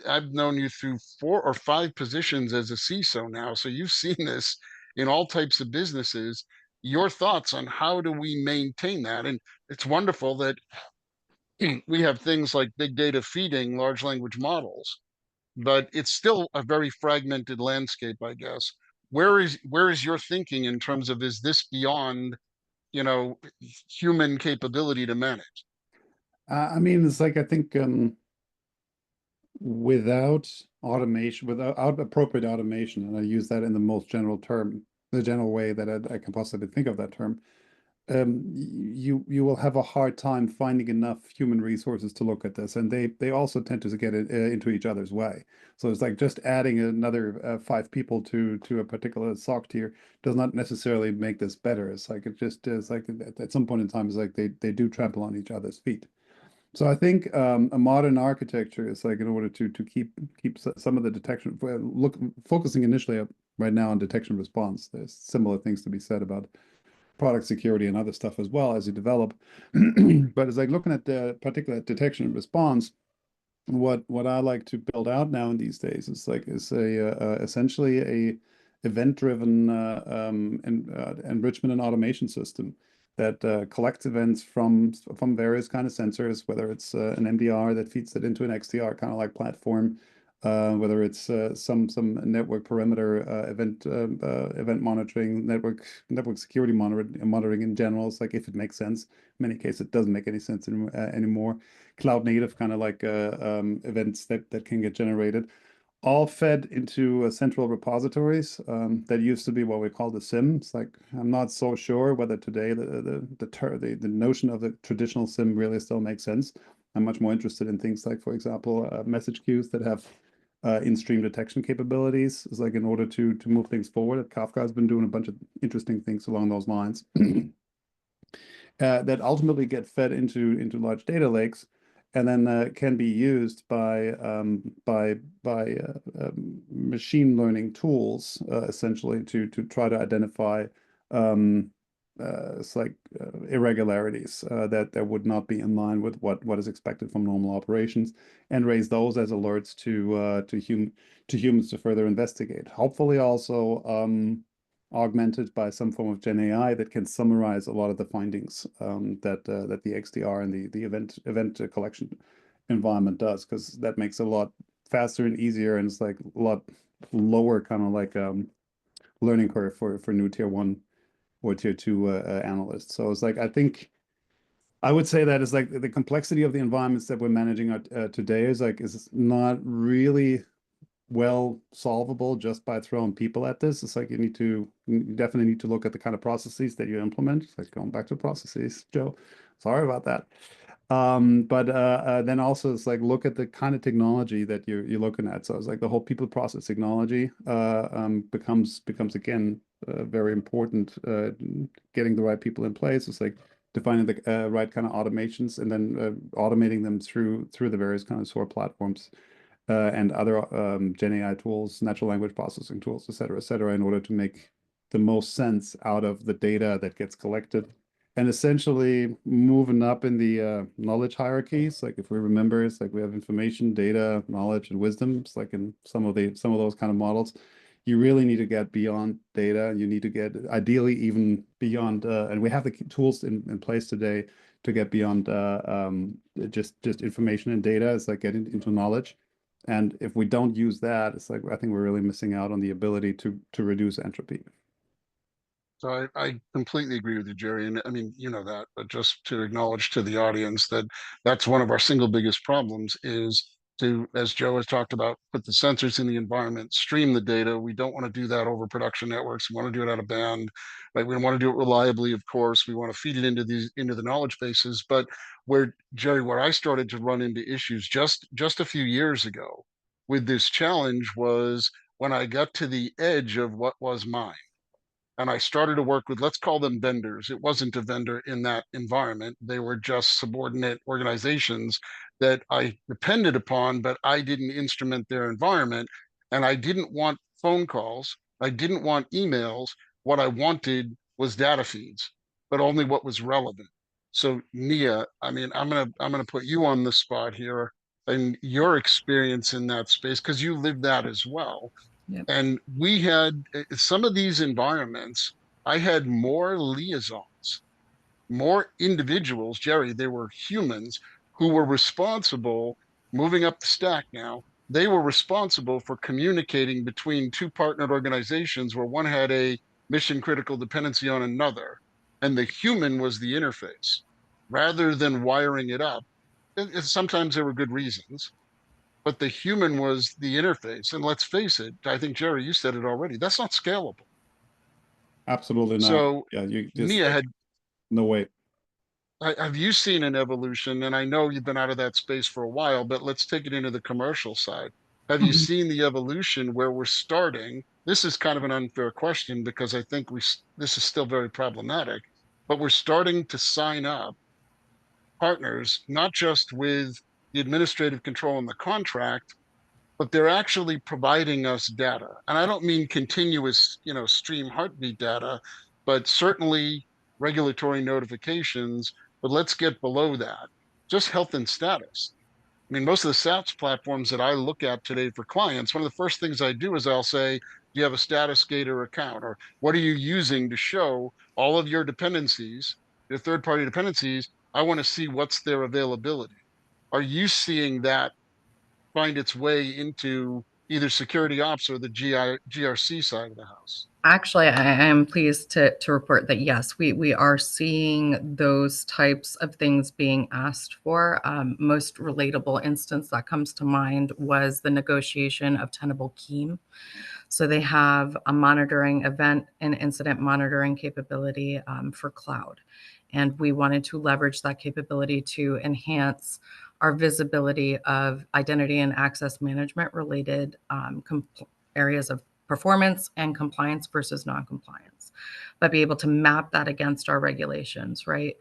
I've known you through 4 or 5 positions as a CISO now. So you've seen this in all types of businesses. Your thoughts on how do we maintain that? And it's wonderful that we have things like big data feeding large language models, but it's still a very fragmented landscape, I guess. Where is your thinking in terms of, is this beyond, human capability to manage? I mean, it's like, I think without automation, without appropriate automation, and I use that in the most general term, the general way that I can possibly think of that term, you will have a hard time finding enough human resources to look at this, and they also tend to get it into each other's way. So it's like just adding another 5 people to a particular SOC tier does not necessarily make this better. It's like it just is like at some point in time, it's like they do trample on each other's feet. So I think a modern architecture is like in order to keep some of the detection, focusing initially right now on detection response. There's similar things to be said about product security and other stuff as well as you develop. But it's like looking at the particular detection and response. What I like to build out now in these days is essentially a event-driven enrichment and automation system that collects events from various kind of sensors, whether it's an MDR that feeds it into an XDR kind of like platform, whether it's some network perimeter event monitoring, network security monitoring in general. It's like if it makes sense. In many cases, it doesn't make any sense anymore. Cloud native kind of like events that can get generated, all fed into central repositories that used to be what we call the SIM. It's like I'm not so sure whether today the notion of the traditional SIM really still makes sense. I'm much more interested in things like, for example, message queues that have in-stream detection capabilities. It's like in order to move things forward. Kafka has been doing a bunch of interesting things along those lines that ultimately get fed into large data lakes, and then can be used by machine learning tools essentially to try to identify irregularities that would not be in line with what is expected from normal operations, and raise those as alerts to humans to further investigate. Hopefully also augmented by some form of Gen AI that can summarize a lot of the findings that the XDR and the event collection environment does, because that makes it a lot faster and easier, and it's like a lot lower kind of like learning curve for new tier 1 or tier 2 analysts. So it's like I think I would say that it's like the complexity of the environments that we're managing today is not really well solvable just by throwing people at this. It's like you definitely need to look at the kind of processes that you implement. It's like going back to processes, Joe. Sorry about that. But then also it's like look at the kind of technology that you're looking at. So it's like the whole people process technology becomes again very important. Getting the right people in place. It's like defining the right kind of automations and then automating them through the various kind of SOAR platforms. And other Gen AI tools, natural language processing tools, et cetera, in order to make the most sense out of the data that gets collected. And essentially moving up in the knowledge hierarchies. Like if we remember, it's like we have information, data, knowledge, and wisdom. It's like in some of those kind of models. You really need to get beyond data. You need to get ideally even beyond, and we have the tools in place today to get beyond just information and data. It's like getting into knowledge. And if we don't use that, it's like I think we're really missing out on the ability to reduce entropy. So I completely agree with you, Jerry. And I mean, you know that, but just to acknowledge to the audience that that's one of our single biggest problems is to, as Joe has talked about, put the sensors in the environment, stream the data. We don't want to do that over production networks. We want to do it out of band, right? We want to do it reliably, of course. We want to feed it into the knowledge bases. But where I started to run into issues just a few years ago with this challenge was when I got to the edge of what was mine. And I started to work with, let's call them vendors. It wasn't a vendor in that environment. They were just subordinate organizations that I depended upon, but I didn't instrument their environment. And I didn't want phone calls. I didn't want emails. What I wanted was data feeds, but only what was relevant. So Nia, I mean, I'm gonna put you on the spot here and your experience in that space, because you lived that as well. Yep. And we had some of these environments, I had more liaisons, more individuals, Jerry, they were humans who were responsible, moving up the stack now, they were responsible for communicating between two partnered organizations where one had a mission critical dependency on another. And the human was the interface rather than wiring it up. Sometimes there were good reasons, but the human was the interface. And let's face it, I think, Jerry, you said it already, that's not scalable. Absolutely not. So Yeah, you just Nia like had No way. Have you seen an evolution? And I know you've been out of that space for a while, but let's take it into the commercial side. Have you Mhm. seen the evolution where we're starting? This is kind of an unfair question because I think this is still very problematic, but we're starting to sign up partners, not just with the administrative control and the contract, but they're actually providing us data. And I don't mean continuous, stream heartbeat data, but certainly regulatory notifications. But let's get below that. Just health and status. I mean, most of the SaaS platforms that I look at today for clients, one of the first things I do is I'll say, do you have a status gator account? Or what are you using to show all of your dependencies, your third-party dependencies? I want to see what's their availability. Are you seeing that find its way into either security ops or the GRC side of the house? Actually, I am pleased to report that yes, we are seeing those types of things being asked for. Most relatable instance that comes to mind was the negotiation of Tenable Keem. So they have a monitoring event and incident monitoring capability for cloud. And we wanted to leverage that capability to enhance our visibility of identity and access management related areas of performance and compliance versus non-compliance, but be able to map that against our regulations, right?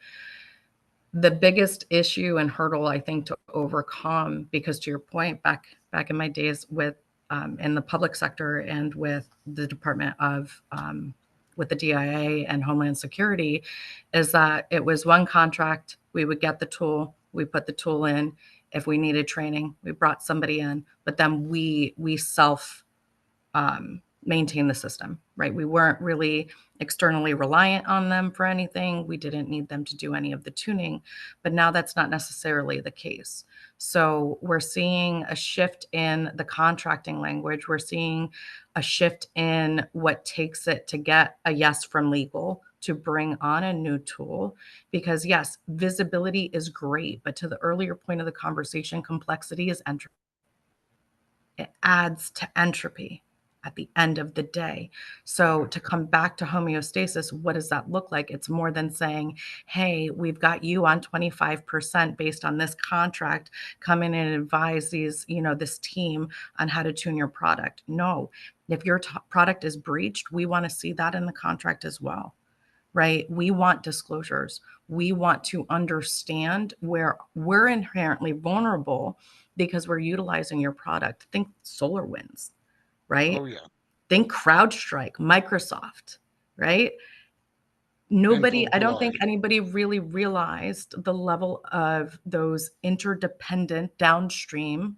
The biggest issue and hurdle I think to overcome, because to your point, back in my days with in the public sector and with the Department of with the DIA and Homeland Security, is that it was one contract. We would get the tool, we put the tool in. If we needed training, we brought somebody in, but then we self maintain the system, right? We weren't really externally reliant on them for anything. We didn't need them to do any of the tuning, but now that's not necessarily the case. So we're seeing a shift in the contracting language. We're seeing a shift in what takes it to get a yes from legal to bring on a new tool. Because yes, visibility is great, but to the earlier point of the conversation, complexity is entropy. It adds to entropy at the end of the day. So to come back to homeostasis, what does that look like? It's more than saying, hey, we've got you on 25% based on this contract. Come in and advise this team on how to tune your product. No, if your product is breached, we want to see that in the contract as well, right? We want disclosures. We want to understand where we're inherently vulnerable because we're utilizing your product. Think SolarWinds, right? Oh yeah. Think CrowdStrike, Microsoft, right? Painful I to don't lie. think anybody really realized the level of those interdependent downstream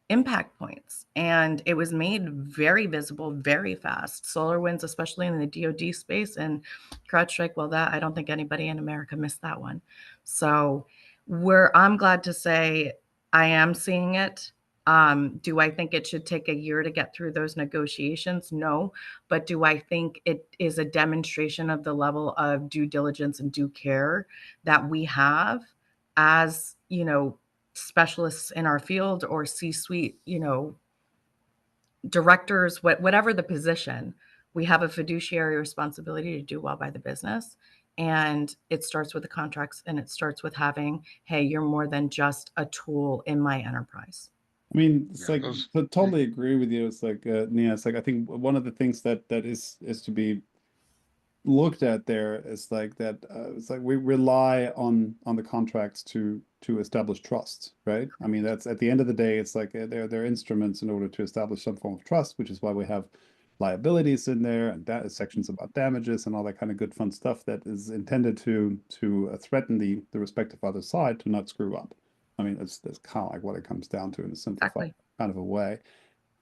impact points. And it was made very visible, very fast. SolarWinds, especially in the DoD space, and CrowdStrike, well, that I don't think anybody in America missed that one. So I'm glad to say I am seeing it. Do I think it should take a year to get through those negotiations? No. But do I think it is a demonstration of the level of due diligence and due care that we have as, specialists in our field or C-suite, directors, whatever the position, we have a fiduciary responsibility to do well by the business. And it starts with the contracts, and it starts with having, hey, you're more than just a tool in my enterprise. I mean, it's Yeah, like those. to totally agree with you. It's like Nia, it's like I think one of the things that is to be looked at there is like that it's like we rely on the contracts to establish trust, right? I mean, that's at the end of the day, it's like they're instruments in order to establish some form of trust, which is why we have liabilities in there and that sections about damages and all that kind of good fun stuff that is intended to threaten the respective other side to not screw up. I mean, that's kind of like what it comes down to in a simplified Exactly. kind of a way.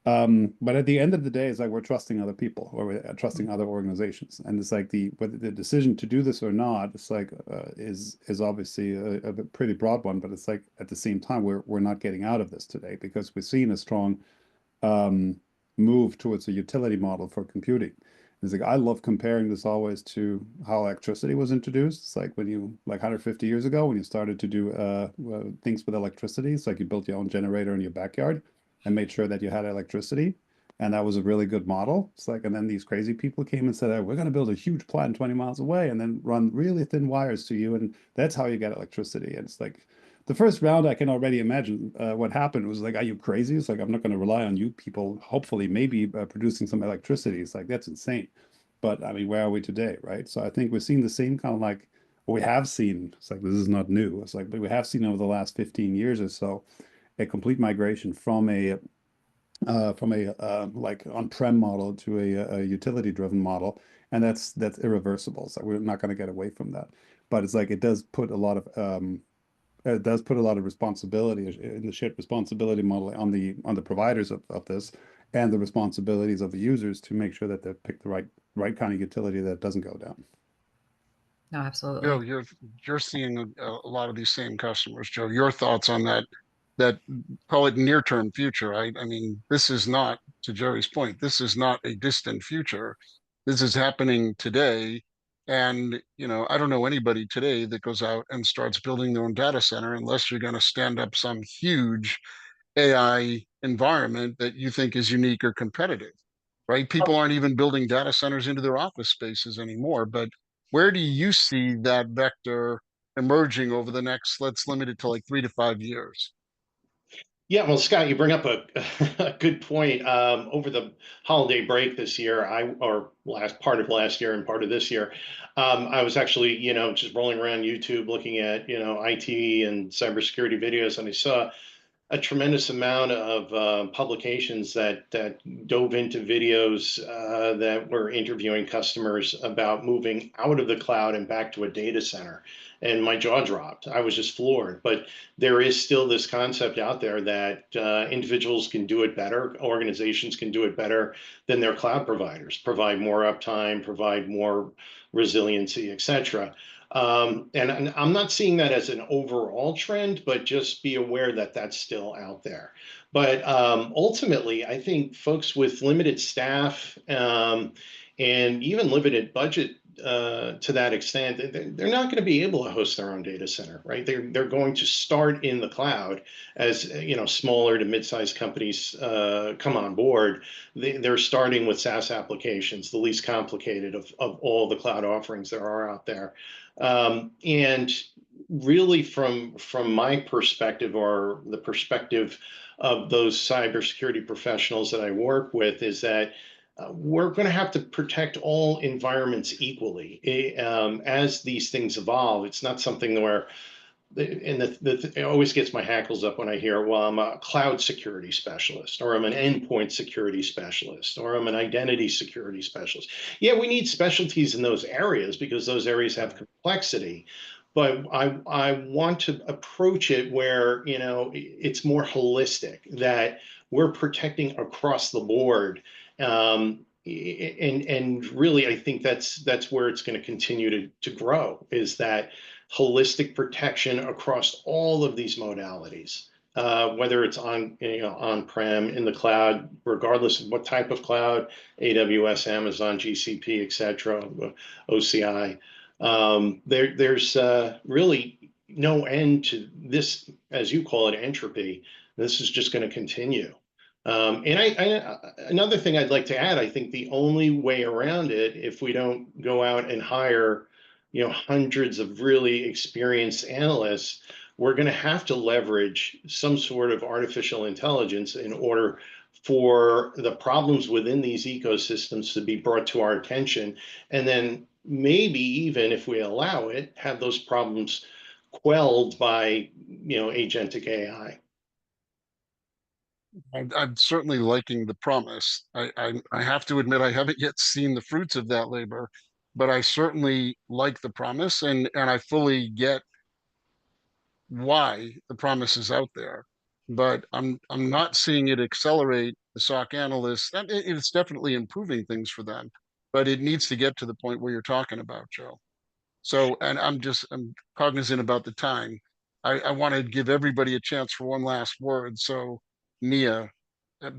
But at the end of the day, it's like we're trusting other people or we're trusting other organizations, and it's like whether the decision to do this or not, it's like is obviously a pretty broad one. But it's like at the same time, we're not getting out of this today because we're seeing a strong move towards a utility model for computing. It's like I love comparing this always to how electricity was introduced. It's like when you like 150 years ago when you started to do things with electricity. It's like you built your own generator in your backyard and made sure that you had electricity. And that was a really good model. It's like, and then these crazy people came and said, "Oh, we're going to build a huge plant 20 miles away and then run really thin wires to you. And that's how you get electricity." And it's like the first round, I can already imagine what happened was like, "Are you crazy?" It's like, "I'm not going to rely on you people, hopefully, maybe producing some electricity." It's like, that's insane. But I mean, where are we today, right? So I think we're seeing the same kind of like, we have seen, it's like, this is not new. It's like, but we have seen over the last 15 years or so, a complete migration from a like on-prem model to a utility-driven model, and that's irreversible. So we're not going to get away from that. But it's like it does put a lot of responsibility in the shared responsibility model on the providers of this, and the responsibilities of the users to make sure that they pick the right kind of utility that doesn't go down. No, Joe, absolutely. you're seeing a lot of these same customers. Joe, your thoughts on that call it near-term future, right? I mean, this is not, to Jerry's point, this is not a distant future. This is happening today. And, I don't know anybody today that goes out and starts building their own data center unless you're going to stand up some huge AI environment that you think is unique or competitive, right? People aren't even building data centers into their office spaces anymore. But where do you see that vector emerging over the next, let's limit it to like 3 to 5 years? Yeah, well, Scott, you bring up a, a good point. Over the holiday break this year, or last part of last year and part of this year, I was actually, just rolling around YouTube looking at, IT and cybersecurity videos, and I saw a tremendous amount of publications that dove into videos that were interviewing customers about moving out of the cloud and back to a data center. And my jaw dropped. I was just floored. But there is still this concept out there that individuals can do it better, organizations can do it better than their cloud providers, provide more uptime, provide more resiliency, et cetera. And I'm not seeing that as an overall trend, but just be aware that that's still out there. But ultimately, I think folks with limited staff and even limited budget to that extent, they're not going to be able to host their own data center, right? They're going to start in the cloud as smaller to mid-sized companies come on board. They're starting with SaaS applications, the least complicated of all the cloud offerings there are out there. And really, from my perspective, or the perspective of those cybersecurity professionals that I work with, is that we're going to have to protect all environments equally. As these things evolve, it's not something where it always gets my hackles up when I hear, well, I'm a cloud security specialist, or I'm an endpoint security specialist, or I'm an identity security specialist. Yeah, we need specialties in those areas because those areas have complexity. But I want to approach it where, it's more holistic, that we're protecting across the board. And really, I think that's where it's going to continue to grow, is that holistic protection across all of these modalities, whether it's on-prem, in the cloud, regardless of what type of cloud, AWS, Amazon, GCP, etc., OCI. There's really no end to this, as you call it, entropy. This is just going to continue. And another thing I'd like to add, I think the only way around it, if we don't go out and hire, hundreds of really experienced analysts, we're going to have to leverage some sort of artificial intelligence in order for the problems within these ecosystems to be brought to our attention. And then maybe even, if we allow it, have those problems quelled by, agentic AI. I'm certainly liking the promise. I have to admit I haven't yet seen the fruits of that labor, but I certainly like the promise, and I fully get why the promise is out there. But I'm not seeing it accelerate the SOC analysts. It's definitely improving things for them, but it needs to get to the point where you're talking about, Joe. So, and I'm cognizant about the time. I want to give everybody a chance for one last word. So, Nia,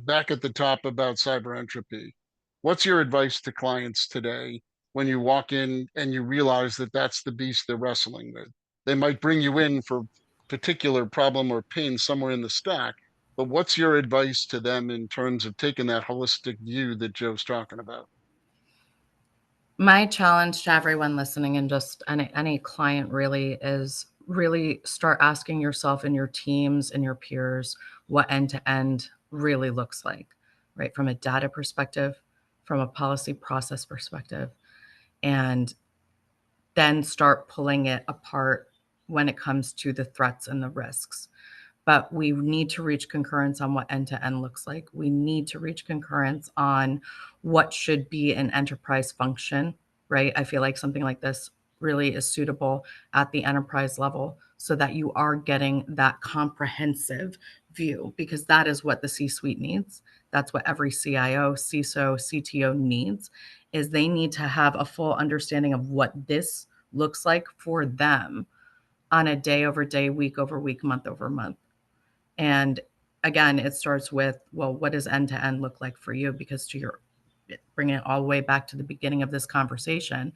back at the top about cyber entropy. What's your advice to clients today when you walk in and you realize that that's the beast they're wrestling with? They might bring you in for particular problem or pain somewhere in the stack, But what's your advice to them in terms of taking that holistic view that Joe's talking about? My challenge to everyone listening and just any client really is really start asking yourself and your teams and your peers what end to end really looks like, right? From a data perspective, from a policy process perspective, and then start pulling it apart when it comes to the threats and the risks. But we need to reach concurrence on what end to end looks like. We need to reach concurrence on what should be an enterprise function, right? I feel like something like this really is suitable at the enterprise level so that you are getting that comprehensive view, because that is what the C-suite needs. That's what every CIO, CISO, CTO needs, is they need to have a full understanding of what this looks like for them on a day over day, week over week, month over month. And again, it starts with, well, what does end to end look like for you? Because to your bringing it all the way back to the beginning of this conversation,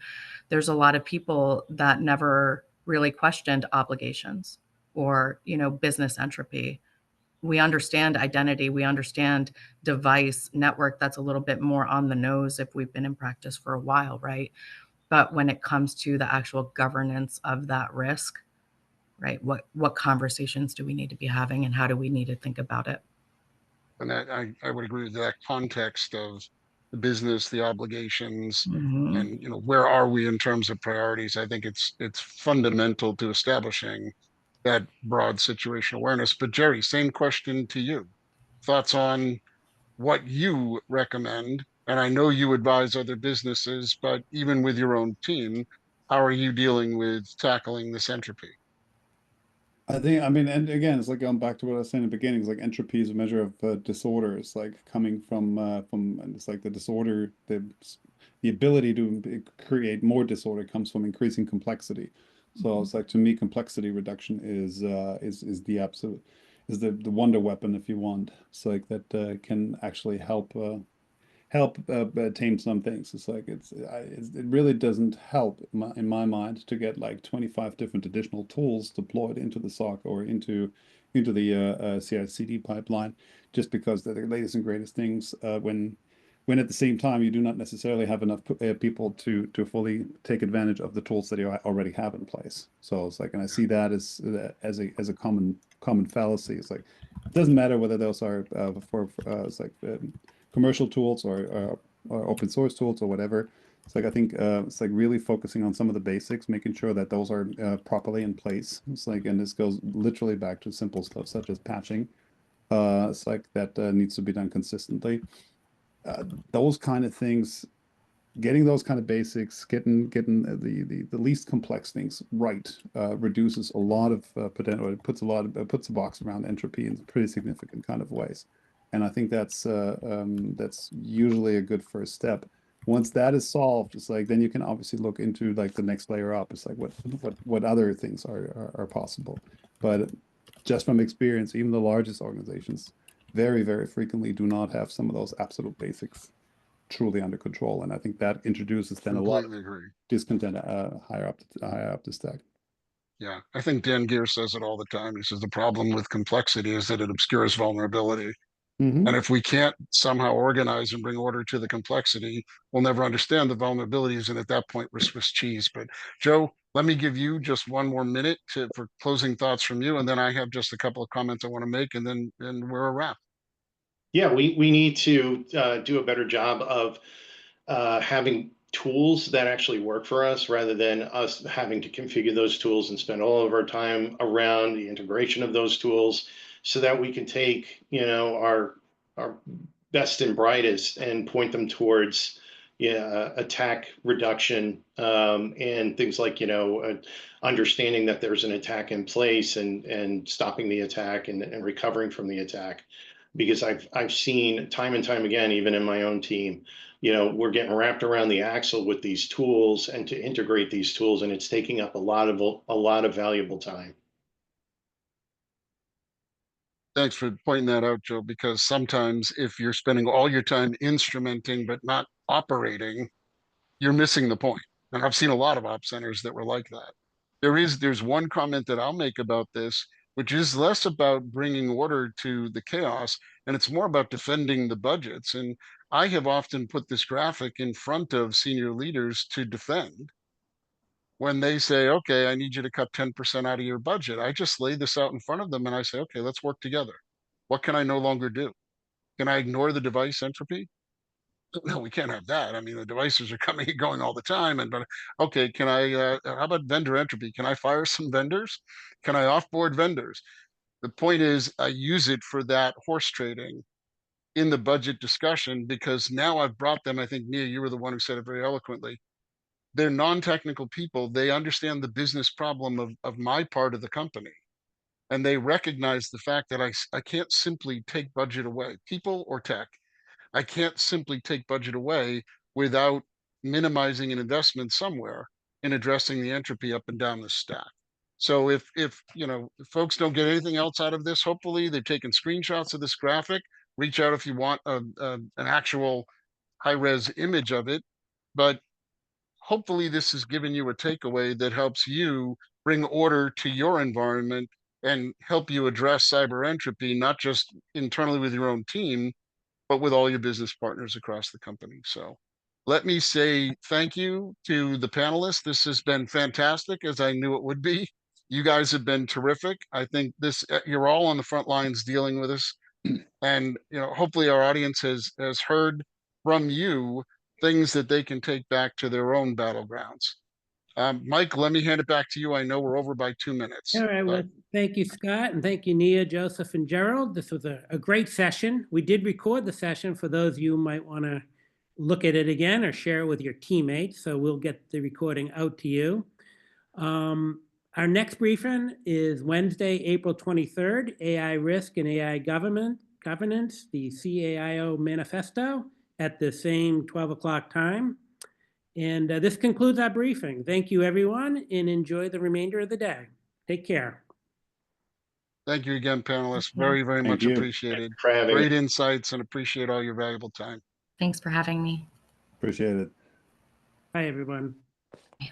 there's a lot of people that never really questioned obligations or, business entropy. We understand identity, we understand device network. That's a little bit more on the nose if we've been in practice for a while, right? But when it comes to the actual governance of that risk, right? What conversations do we need to be having and how do we need to think about it? And I would agree with that context of the business, the obligations, Mm-hmm. and where are we in terms of priorities. I think it's fundamental to establishing that broad situational awareness. But Jerry, same question to you. Thoughts on what you recommend? And I know you advise other businesses, but even with your own team, how are you dealing with tackling this entropy? I mean, and again, it's like going back to what I was saying in the beginning. It's like entropy is a measure of disorder. It's like coming and it's like the disorder, the ability to create more disorder comes from increasing complexity. So it's like, to me, complexity reduction is the absolute, is the wonder weapon, if you want. It's like that can actually help tame some things. It's like it really doesn't help in my mind to get like 25 different additional tools deployed into the SOC or into the CI/CD pipeline, just because they're the latest and greatest things. When at the same time you do not necessarily have enough people to fully take advantage of the tools that you already have in place. So it's like, and I see that as a common fallacy. It's like, it doesn't matter whether those are it's like commercial tools or open source tools or whatever. It's like, I think it's like really focusing on some of the basics, making sure that those are properly in place. It's like, and this goes literally back to simple stuff such as patching. It's like that needs to be done consistently. Those kind of things, getting those kind of basics, getting the least complex things right, reduces a lot of potential. It puts a box around entropy in pretty significant kind of ways, and I think that's usually a good first step. Once that is solved, it's like then you can obviously look into like the next layer up. It's like what other things are possible, but just from experience, even the largest organizations very, very frequently do not have some of those absolute basics truly under control. And I think that introduces then a lot of Completely agree. discontent higher up the stack. Yeah, I think Dan Gear says it all the time. He says the problem with complexity is that it obscures vulnerability. Mm-hmm. And if we can't somehow organize and bring order to the complexity, we'll never understand the vulnerabilities. And at that point, we're Swiss cheese. But Joe, let me give you just one more minute for closing thoughts from you. And then I have just a couple of comments I want to make, and then we're a wrap. Yeah, we need to do a better job of having tools that actually work for us rather than us having to configure those tools and spend all of our time around the integration of those tools so that we can take, our best and brightest and point them towards attack reduction, and things like, understanding that there's an attack in place and stopping the attack and recovering from the attack. Because I've seen time and time again, even in my own team, we're getting wrapped around the axle with these tools and to integrate these tools, and it's taking up a lot of valuable time. Thanks for pointing that out, Joe, because sometimes if you're spending all your time instrumenting but not operating, you're missing the point. And I've seen a lot of op centers that were like that. There's one comment that I'll make about this. which is less about bringing order to the chaos, and it's more about defending the budgets. And I have often put this graphic in front of senior leaders to defend. When they say, okay, I need you to cut 10% out of your budget, I just lay this out in front of them and I say, okay, let's work together. What can I no longer do? Can I ignore the device entropy? No, we can't have that. I mean, the devices are coming and going all the time. And but okay, can I? How about vendor entropy? Can I fire some vendors? Can I offboard vendors? The point is, I use it for that horse trading in the budget discussion because now I've brought them. I think Nia, you were the one who said it very eloquently. They're non-technical people. They understand the business problem of my part of the company, and they recognize the fact that I can't simply take budget away, people or tech. I can't simply take budget away without minimizing an investment somewhere in addressing the entropy up and down the stack. So if if folks don't get anything else out of this, hopefully they've taken screenshots of this graphic. Reach out if you want an actual high-res image of it. But hopefully this has given you a takeaway that helps you bring order to your environment and help you address cyber entropy, not just internally with your own team, but with all your business partners across the company. So let me say thank you to the panelists. This has been fantastic, as I knew it would be. You guys have been terrific. I think you're all on the front lines dealing with this. And hopefully our audience has heard from you things that they can take back to their own battlegrounds. Mike, let me hand it back to you. I know we're over by 2 minutes. All right, well, thank you, Scott, and thank you, Nia, Joseph, and Gerald. This was a great session. We did record the session for those of you who might want to look at it again or share it with your teammates, so we'll get the recording out to you. Our next briefing is Wednesday, April 23rd, AI Risk and AI Governance, the CAIO Manifesto, at the same 12 o'clock time. And this concludes our briefing. Thank you, everyone, and enjoy the remainder of the day. Take care. Thank you again, panelists. Very, very much appreciated. For having Great me. insights, and appreciate all your valuable time. Thanks for having me. Appreciate it. Bye, everyone. Bye.